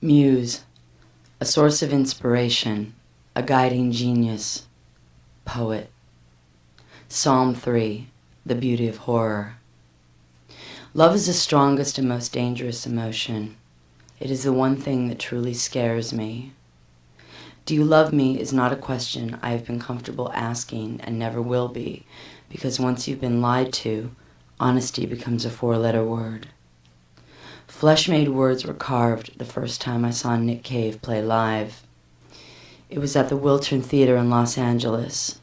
Muse, a source of inspiration, a guiding genius, poet. Psalm 3, the beauty of horror. Love is the strongest and most dangerous emotion. It is the one thing that truly scares me. Do you love me is not a question I have been comfortable asking and never will be, because once you've been lied to, honesty becomes a four-letter word. Flesh-made words were carved the first time I saw Nick Cave play live. It was at the Wiltern Theater in Los Angeles.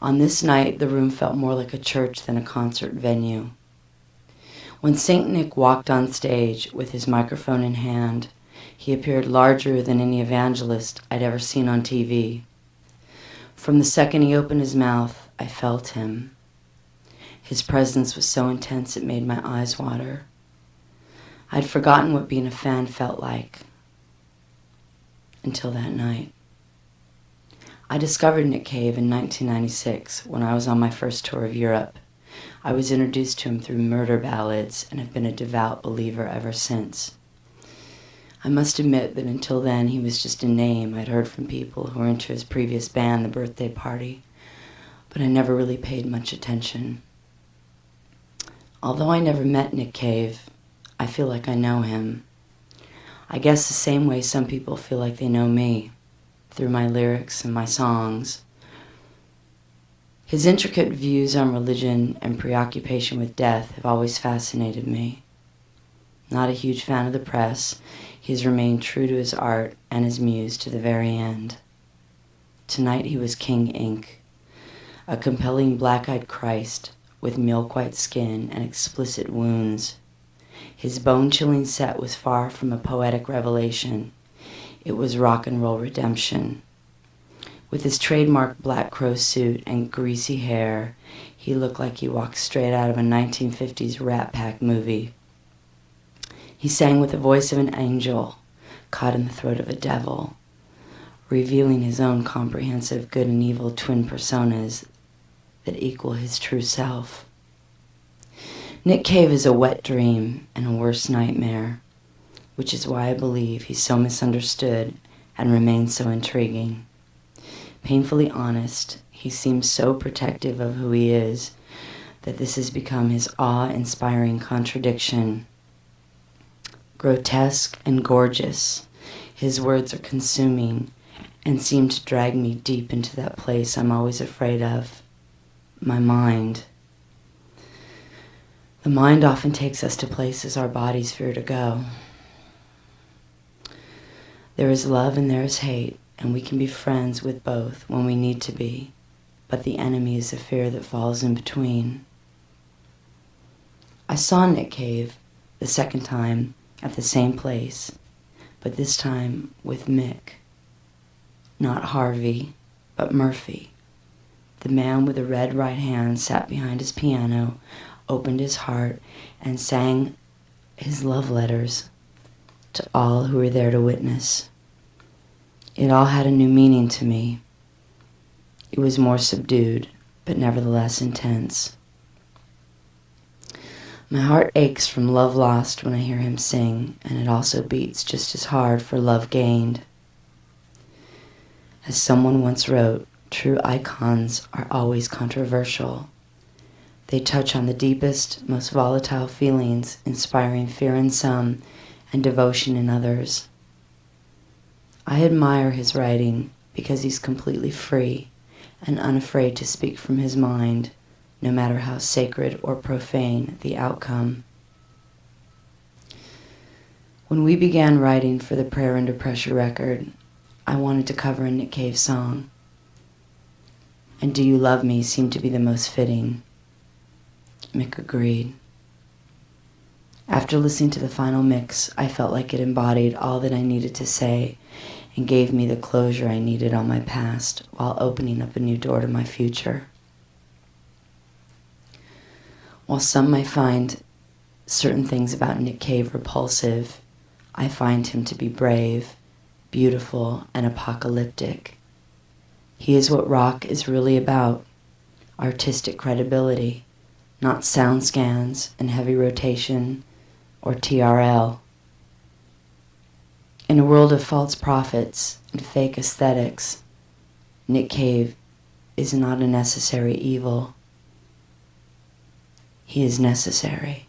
On this night, the room felt more like a church than a concert venue. When St. Nick walked on stage with his microphone in hand, he appeared larger than any evangelist I'd ever seen on TV. From the second he opened his mouth, I felt him. His presence was so intense it made my eyes water. I'd forgotten what being a fan felt like until that night. I discovered Nick Cave in 1996 when I was on my first tour of Europe. I was introduced to him through murder ballads and have been a devout believer ever since. I must admit that until then he was just a name I'd heard from people who were into his previous band, The Birthday Party, but I never really paid much attention. Although I never met Nick Cave, I feel like I know him. I guess the same way some people feel like they know me, through my lyrics and my songs. His intricate views on religion and preoccupation with death have always fascinated me. Not a huge fan of the press, he has remained true to his art and his muse to the very end. Tonight he was King Ink, a compelling black-eyed Christ with milk-white skin and explicit wounds. His bone-chilling set was far from a poetic revelation. It was rock and roll redemption. With his trademark black crow suit and greasy hair, he looked like he walked straight out of a 1950s Rat Pack movie. He sang with the voice of an angel, caught in the throat of a devil, revealing his own comprehensive good and evil twin personas that equal his true self. Nick Cave is a wet dream and a worse nightmare, which is why I believe he's so misunderstood and remains so intriguing. Painfully honest, he seems so protective of who he is that this has become his awe-inspiring contradiction. Grotesque and gorgeous, his words are consuming and seem to drag me deep into that place I'm always afraid of, my mind. The mind often takes us to places our bodies fear to go. There is love and there is hate, and we can be friends with both when we need to be, but the enemy is the fear that falls in between. I saw Nick Cave the second time at the same place, but this time with Mick. Not Harvey, but Murphy. The man with the red right hand sat behind his piano, opened his heart, and sang his love letters to all who were there to witness. It all had a new meaning to me. It was more subdued, but nevertheless intense. My heart aches from love lost when I hear him sing, and it also beats just as hard for love gained. As someone once wrote, true icons are always controversial. They touch on the deepest, most volatile feelings, inspiring fear in some and devotion in others. I admire his writing because he's completely free and unafraid to speak from his mind, no matter how sacred or profane the outcome. When we began writing for the Prayer Under Pressure record, I wanted to cover a Nick Cave song, and Do You Love Me seemed to be the most fitting. Mick agreed. After listening to the final mix, I felt like it embodied all that I needed to say and gave me the closure I needed on my past while opening up a new door to my future. While some might find certain things about Nick Cave repulsive, I find him to be brave, beautiful, and apocalyptic. He is what rock is really about, artistic credibility, not sound scans and heavy rotation or TRL. In a world of false prophets and fake aesthetics, Nick Cave is not a necessary evil. He is necessary.